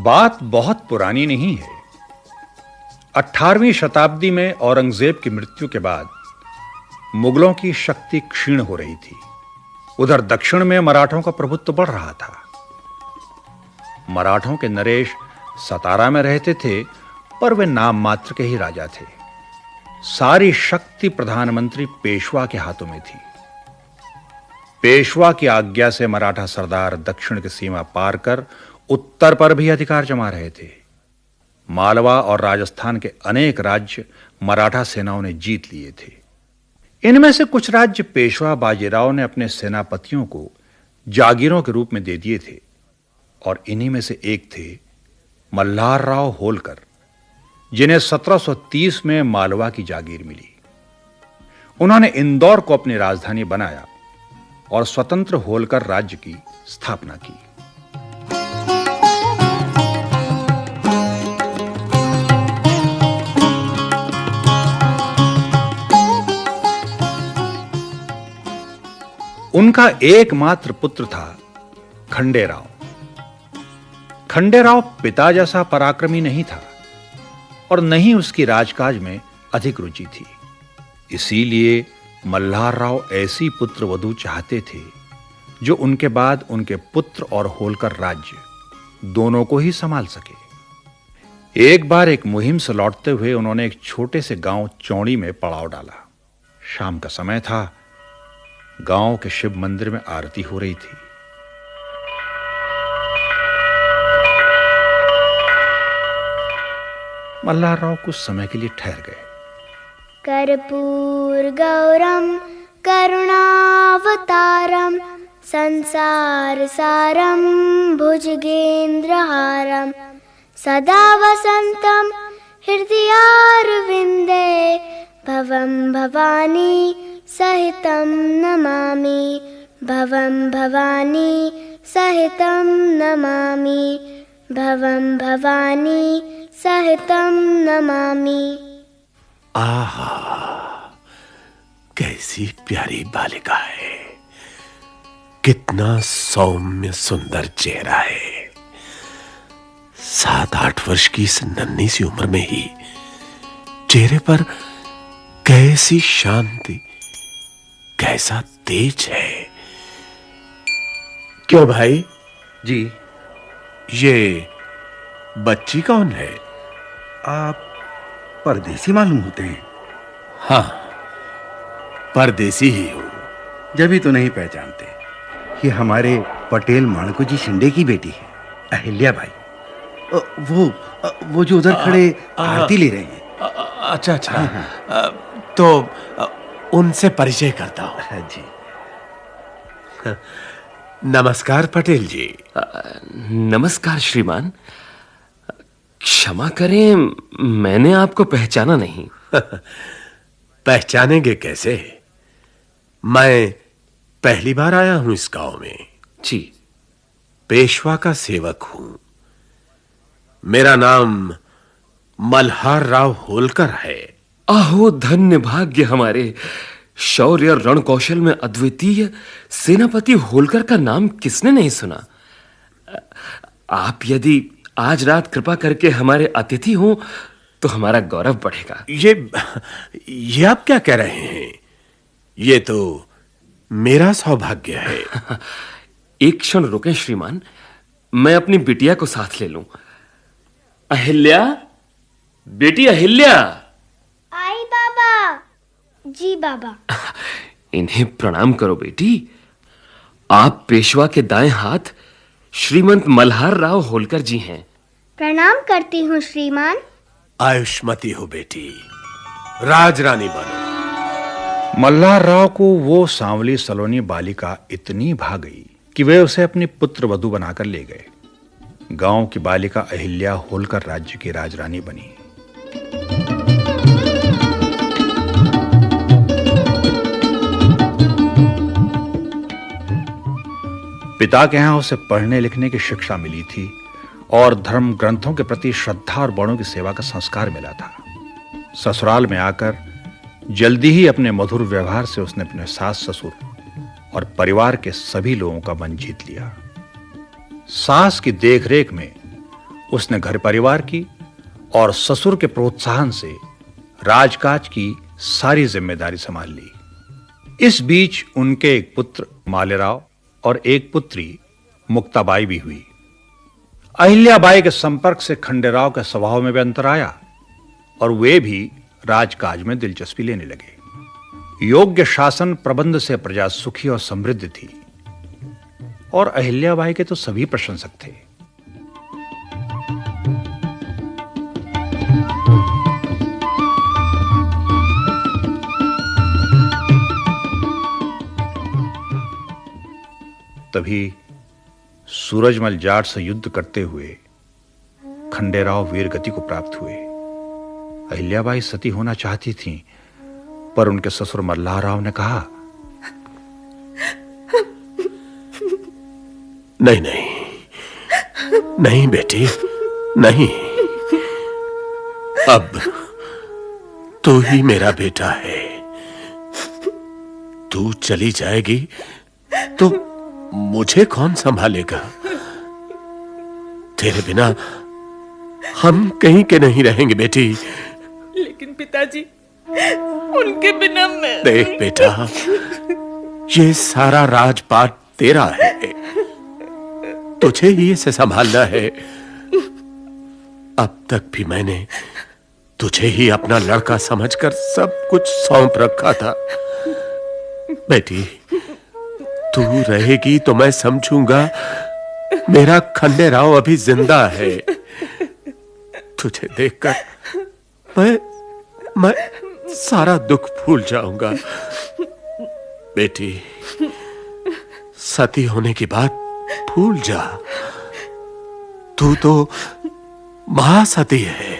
बात बहुत पुरानी नहीं है। 18वीं शताब्दी में औरंगजेब की मृत्यु के बाद मुगलों की शक्ति क्षीण हो रही थी। उधर दक्षिण में मराठों का प्रभुत्व बढ़ रहा था। मराठों के नरेश सतारा में रहते थे, पर वे नाम मात्र के ही राजा थे। सारी शक्ति प्रधानमंत्री पेशवा के हाथों में थी। पेशवा की आज्ञा से मराठा सरदार दक्षिण की सीमा पार कर उत्तर पर भी अधिकार जमा रहे थे। मालवा और राजस्थान के अनेक राज्य मराठा सेनाओं ने जीत लिए थे। इनमें से कुछ राज्य पेशवा बाजीराव ने अपने सेनापतियों को जागीरों के रूप में दे दिए थे, और इन्हीं में से एक थे मल्हार राव होलकर, जिन्हें 1730 में मालवा की जागीर मिली। उन्होंने इंदौर को अपनी राजधानी बनाया और स्वतंत्र होलकर राज्य की स्थापना की। उनका एकमात्र पुत्र था खंडेराव। खंडेराव पिता जैसा पराक्रमी नहीं था और न ही उसकी राजकाज में अधिक रुचि थी। इसीलिए मल्हार राव ऐसी पुत्र वधू चाहते थे जो उनके बाद उनके पुत्र और होलकर राज्य दोनों को ही संभाल सके। एक बार एक मुहिम से लौटते हुए उन्होंने एक छोटे से गांव चौड़ी में पड़ाव डाला। शाम का समय था। गांव के शिव मंदिर में आरती हो रही थी। मल्हार राव कुछ समय के लिए ठहर गए। कर्पूर गौरम करुणावतारम संसार सारम भुजगेंद्रहारम सदा वसंतम हृदयारविंदे भवं भवानी सहितं नमामि भवं भवानी सहितं नमामि भवं भवानी सहितं नमामि। आहा, कैसी प्यारी बालिका है। कितना सौम्य सुंदर चेहरा है। 7-8 वर्ष की इस नन्ही सी उम्र में ही चेहरे पर कैसी शांति, कैसा तेज है। क्यों भाई? जी। ये बच्ची कौन है? आप परदेसी मालूम होते हैं। हाँ, परदेसी ही हूं। जब तो नहीं पहचानते। ये हमारे पटेल माणको जी शिंदे की बेटी है, अहिल्या भाई। वो जो उधर खड़े आरती ले रहे हैं। अच्छा अच्छा। तो उनसे परिचय करता हूं। जी। नमस्कार पटेल जी। नमस्कार श्रीमान। क्षमा करें, मैंने आपको पहचाना नहीं। पहचानेंगे कैसे? मैं पहली बार आया हूं इस गांव में। जी। पेशवा का सेवक हूं। मेरा नाम मल्हार राव होलकर है। आहो, धन्य भाग्य हमारे। शौर्य और रणकौशल में अद्वितीय सेनापति होलकर का नाम किसने नहीं सुना। आप यदि आज रात कृपा करके हमारे अतिथि हो तो हमारा गौरव बढ़ेगा। ये आप क्या कह रहे हैं? ये तो मेरा सौभाग्य है। एक क्षण रुकें श्रीमान, मैं अपनी बिटिया को साथ ले लूं। अहिल्या, बेटी अहिल्या। आई बाबा। जी बाबा। इन्हें प्रणाम करो बेटी। आप पेशवा के दाएं हाथ श्रीमंत मल्हार राव होलकर जी हैं। प्रणाम करती हूँ श्रीमान। आयुष्मती हो बेटी, राजरानी बनो। मल्हार राव को वो सांवली सलोनी बालिका इतनी भा गई कि वे उसे अपनी पुत्र वधू बनाकर ले गए। गांव की बालिका अहिल्या होलकर राज्य की राजरानी बनी। पिता के यहां उसे पढ़ने लिखने की शिक्षा मिली थी और धर्म ग्रंथों के प्रति श्रद्धा और बड़ों की सेवा का संस्कार मिला था। ससुराल में आकर जल्दी ही अपने मधुर व्यवहार से उसने अपने सास ससुर और परिवार के सभी लोगों का मन जीत लिया। सास की देखरेख में उसने घर परिवार की और ससुर के प्रोत्साहन से राजकाज की सारी जिम्मेदारी संभाल ली। इस बीच उनके एक पुत्र मालेराव और एक पुत्री मुक्ताबाई भी हुई। अहिल्याबाई के संपर्क से खंडेराव के स्वभाव में भी अंतर आया और वे भी राजकाज में दिलचस्पी लेने लगे। योग्य शासन प्रबंध से प्रजा सुखी और समृद्ध थी और अहिल्याबाई के तो सभी प्रशंसक थे। तभी सूरजमल जाट से युद्ध करते हुए खंडेराव वीरगति को प्राप्त हुए। अहिल्याबाई सती होना चाहती थीं, पर उनके ससुर मल्हारराव ने कहा, नहीं नहीं नहीं बेटी, नहीं। अब तू ही मेरा बेटा है। तू चली जाएगी तो मुझे कौन संभालेगा? तेरे बिना हम कहीं के नहीं रहेंगे बेटी। लेकिन पिताजी, उनके बिना मैं... देख बेटा, ये सारा राजपाट तेरा है, तुझे ही इसे संभालना है। अब तक भी मैंने तुझे ही अपना लड़का समझकर सब कुछ सौंप रखा था। बेटी, तू रहेगी तो मैं समझूंगा मेरा खंडेराव अभी जिंदा है। तुझे देखकर मैं सारा दुख भूल जाऊंगा। बेटी, सती होने की बात भूल जा। तू तो महासती है।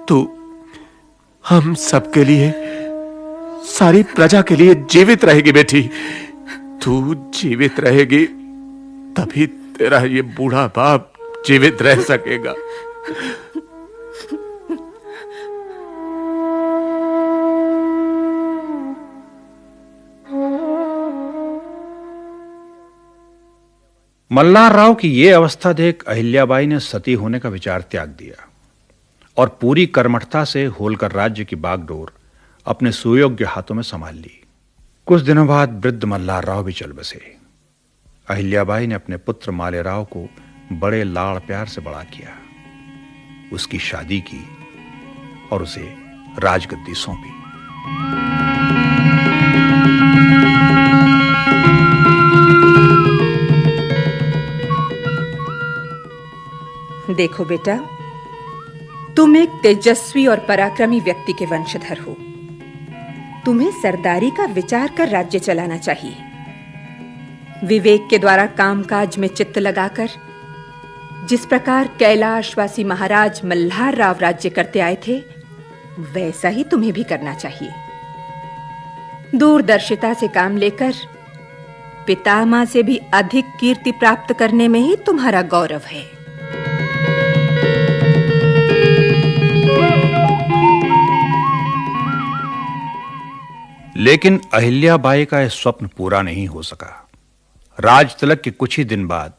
तू हम सबके लिए, सारी प्रजा के लिए जीवित रहेगी बेटी। तू जीवित रहेगी तभी तेरा ये बूढ़ा बाप जीवित रह सकेगा। मल्हारराव की यह अवस्था देख अहिल्याबाई ने सती होने का विचार त्याग दिया और पूरी कर्मठता से होलकर राज्य की बागडोर अपने सुयोग्य हाथों में संभाल ली। कुछ दिनों बाद वृद्ध मल्हारराव भी चल बसे। अहिल्याबाई ने अपने पुत्र मालेराव को बड़े लाड़ प्यार से बड़ा किया, उसकी शादी की और उसे राजगद्दी सौंपी। देखो बेटा, तुम एक तेजस्वी और पराक्रमी व्यक्ति के वंशधर हो। तुम्हें सरदारी का विचार कर राज्य चलाना चाहिए। विवेक के द्वारा कामकाज में चित्त लगाकर जिस प्रकार कैलाशवासी महाराज मल्हारराव राज्य करते आए थे, वैसा ही तुम्हें भी करना चाहिए। दूरदर्शिता से काम लेकर पितामह से भी अधिक कीर्ति प्राप्त करने में ही तुम्हारा गौरव है। लेकिन अहिल्याबाई का यह स्वप्न पूरा नहीं हो सका। राज तिलक के कुछ ही दिन बाद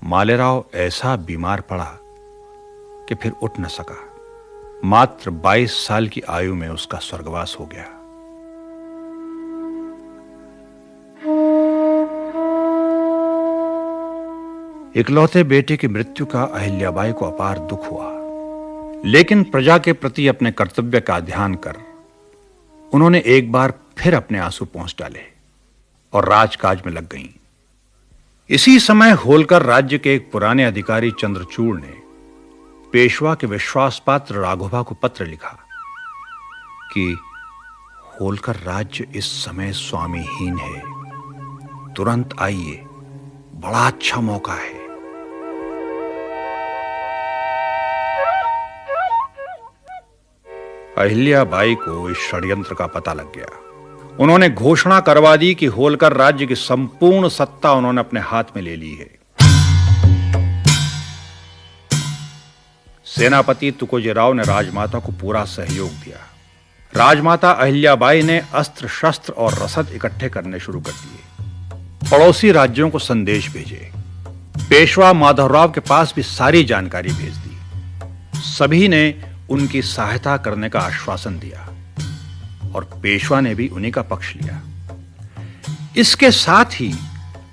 मालेराव ऐसा बीमार पड़ा कि फिर उठ न सका। मात्र 22 साल की आयु में उसका स्वर्गवास हो गया। इकलौते बेटे की मृत्यु का अहिल्याबाई को अपार दुख हुआ, लेकिन प्रजा के प्रति अपने कर्तव्य का ध्यान कर उन्होंने एक बार फिर अपने आंसू पोंछ डाले और राजकाज में लग गईं। इसी समय होलकर राज्य के एक पुराने अधिकारी चंद्रचूड़ ने पेशवा के विश्वास पात्र राघोबा को पत्र लिखा कि होलकर राज्य इस समय स्वामीहीन है, तुरंत आइए, बड़ा अच्छा मौका है। अहिल्याबाई को इस षड्यंत्र का पता लग गया। उन्होंने घोषणा करवा दी कि होलकर राज्य की संपूर्ण सत्ता उन्होंने अपने हाथ में ले ली है। सेनापति तुकोजीराव ने राजमाता को पूरा सहयोग दिया। राजमाता अहिल्याबाई ने अस्त्र शस्त्र और रसद इकट्ठे करने शुरू कर दिए। पड़ोसी राज्यों को संदेश भेजे। पेशवा माधवराव के पास भी सारी जानकारी भेज दी। सभी ने उनकी सहायता करने का आश्वासन दिया और पेशवा ने भी उन्हीं का पक्ष लिया। इसके साथ ही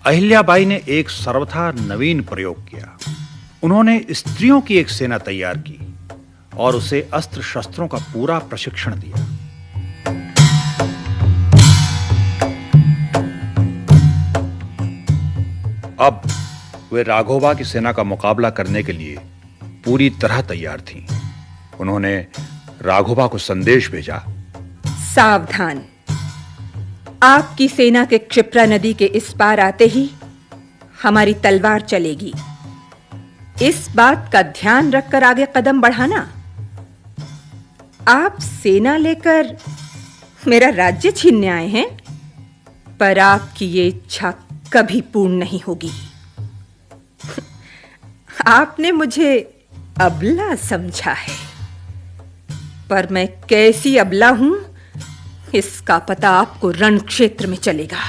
अहिल्याबाई ने एक सर्वथा नवीन प्रयोग किया। उन्होंने स्त्रियों की एक सेना तैयार की और उसे अस्त्र शस्त्रों का पूरा प्रशिक्षण दिया। अब वे राघोबा की सेना का मुकाबला करने के लिए पूरी तरह तैयार थीं। उन्होंने राघोबा को संदेश भेजा, सावधान, आपकी सेना के क्षिप्रा नदी के इस पार आते ही हमारी तलवार चलेगी। इस बात का ध्यान रखकर आगे कदम बढ़ाना। आप सेना लेकर मेरा राज्य छीनने आए हैं, पर आपकी ये इच्छा कभी पूर्ण नहीं होगी। आपने मुझे अबला समझा है, पर मैं कैसी अबला हूं इसका पता आपको रण क्षेत्र में चलेगा।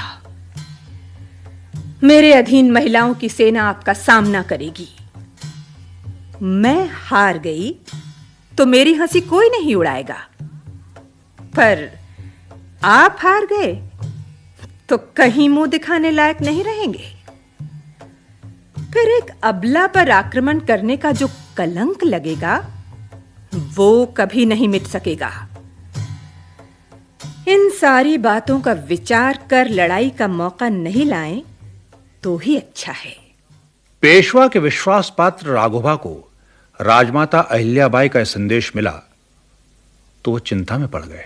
मेरे अधीन महिलाओं की सेना आपका सामना करेगी। मैं हार गई तो मेरी हंसी कोई नहीं उड़ाएगा, पर आप हार गए तो कहीं मुंह दिखाने लायक नहीं रहेंगे। फिर एक अबला पर आक्रमण करने का जो कलंक लगेगा वो कभी नहीं मिट सकेगा। इन सारी बातों का विचार कर लड़ाई का मौका नहीं लाएं तो ही अच्छा है। पेशवा के विश्वास पात्र राघोबा को राजमाता अहिल्याबाई का संदेश मिला तो वो चिंता में पड़ गए।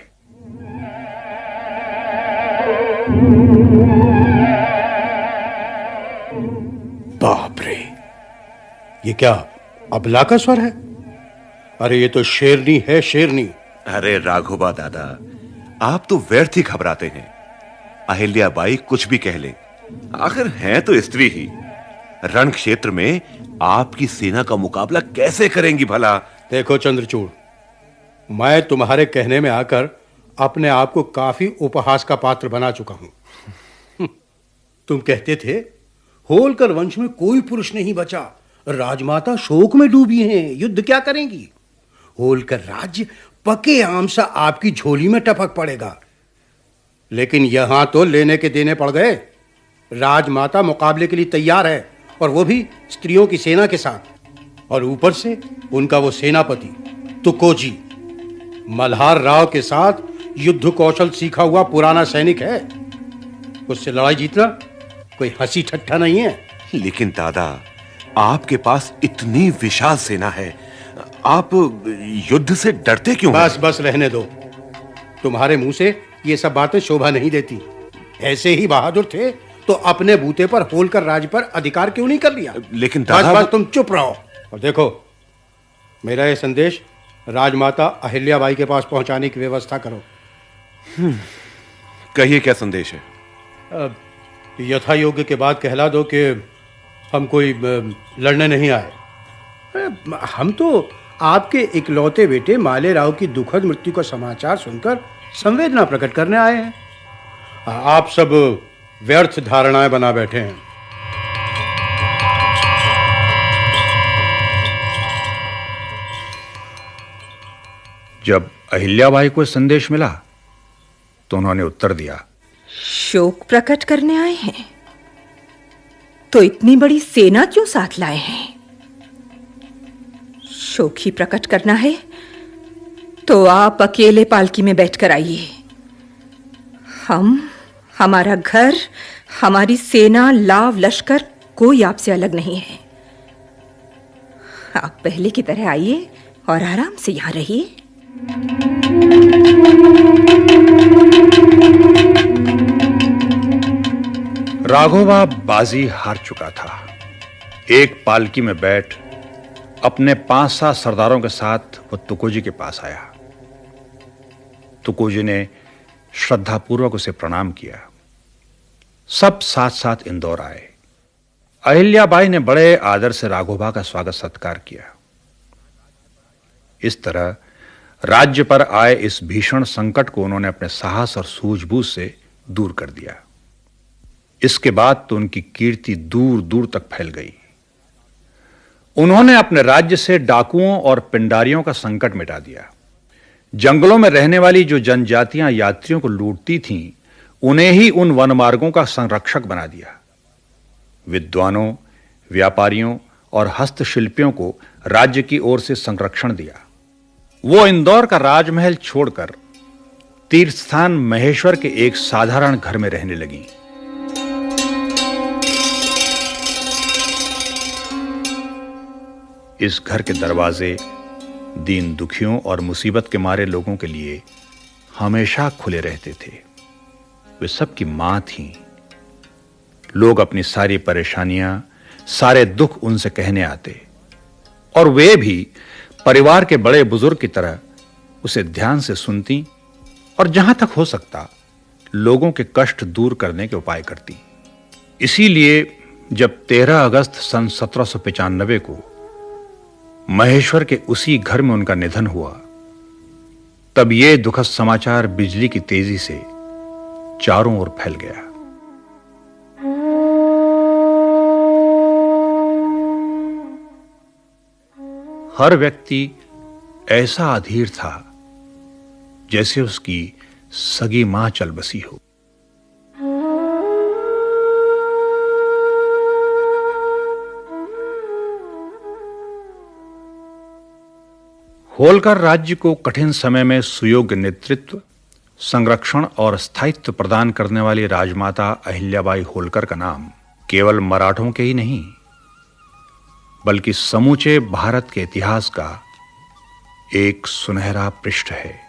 बाप रे, ये क्या अबला का स्वर है? अरे ये तो शेरनी है, शेरनी। अरे राघोबा दादा, आप तो व्यर्थ ही घबराते हैं। अहिल्याबाई कुछ भी कह ले, आखिर हैं तो स्त्री ही। रण क्षेत्र में आपकी सेना का मुकाबला कैसे करेंगी भला? देखो चंद्रचूड़, मैं तुम्हारे कहने में आकर अपने आप को काफी उपहास का पात्र बना चुका हूं। तुम कहते थे होलकर वंश में कोई पुरुष नहीं बचा, राजमाता शोक में डूबी हैं, युद्ध क्या करेंगी। होलकर राज्य पके आम सा आपकी झोली में टपक पड़ेगा। लेकिन यहां तो लेने के देने पड़ गए। राजमाता मुकाबले के लिए तैयार है, और वो भी स्त्रियों की सेना के साथ। और ऊपर से उनका वो सेनापति तुकोजी मल्हार राव के साथ युद्ध कौशल सीखा हुआ पुराना सैनिक है। उससे लड़ाई जीतना कोई हंसी ठट्ठा नहीं है। लेकिन दादा, आपके पास इतनी विशाल सेना है, आप युद्ध से डरते क्यों हैं? बस बस रहने दो। तुम्हारे मुंह से ये सब बातें शोभा नहीं देती। ऐसे ही बहादुर थे तो अपने बूते पर होलकर राज्य पर अधिकार क्यों नहीं कर लिया? लेकिन दादा, बस तुम चुप रहो और देखो, मेरा ये संदेश राजमाता अहिल्याबाई के पास पहुंचाने की व्यवस्था करो। कहिए, क्या संदेश है? यथा योग्य के बाद कहला दो कि हम कोई लड़ने नहीं आए। हम तो आपके इकलौते बेटे माले राव की दुखद मृत्यु का समाचार सुनकर संवेदना प्रकट करने आए हैं। आप सब व्यर्थ धारणाएं बना बैठे हैं। जब अहिल्याबाई को संदेश मिला तो उन्होंने उत्तर दिया, शोक प्रकट करने आए हैं तो इतनी बड़ी सेना क्यों साथ लाए हैं? शोक ही प्रकट करना है तो आप अकेले पालकी में बैठकर आइए। हमारा घर, हमारी सेना, लाव लश्कर कोई आपसे अलग नहीं है। आप पहले की तरह आइए और आराम से यहां रहिए। राघोबा बाजी हार चुका था। एक पालकी में बैठ अपने 5-7 सरदारों के साथ वो तुकोजी के पास आया। तुकोजी ने श्रद्धापूर्वक उसे प्रणाम किया। सब साथ साथ इंदौर आए। अहिल्याबाई ने बड़े आदर से राघोबा का स्वागत सत्कार किया। इस तरह राज्य पर आए इस भीषण संकट को उन्होंने अपने साहस और सूझबूझ से दूर कर दिया। इसके बाद तो उनकी कीर्ति दूर दूर तक फैल गई। उन्होंने अपने राज्य से डाकुओं और पिंडारियों का संकट मिटा दिया। जंगलों में रहने वाली जो जनजातियां यात्रियों को लूटती थीं, उन्हें ही उन वनमार्गों का संरक्षक बना दिया। विद्वानों, व्यापारियों और हस्तशिल्पियों को राज्य की ओर से संरक्षण दिया। वो इंदौर का राजमहल छोड़कर तीर्थ स्थान महेश्वर के एक साधारण घर में रहने लगी। इस घर के दरवाजे दीन दुखियों और मुसीबत के मारे लोगों के लिए हमेशा खुले रहते थे। वे सबकी मां थीं। लोग अपनी सारी परेशानियां, सारे दुख उनसे कहने आते और वे भी परिवार के बड़े बुजुर्ग की तरह उसे ध्यान से सुनती और जहां तक हो सकता लोगों के कष्ट दूर करने के उपाय करती। इसीलिए जब 13 अगस्त सन 1795 को महेश्वर के उसी घर में उनका निधन हुआ, तब यह दुखद समाचार बिजली की तेजी से चारों ओर फैल गया। हर व्यक्ति ऐसा अधीर था जैसे उसकी सगी मां चल बसी हो। होलकर राज्य को कठिन समय में सुयोग्य नेतृत्व, संरक्षण और स्थायित्व प्रदान करने वाली राजमाता अहिल्याबाई होलकर का नाम केवल मराठों के ही नहीं, बल्कि समूचे भारत के इतिहास का एक सुनहरा पृष्ठ है।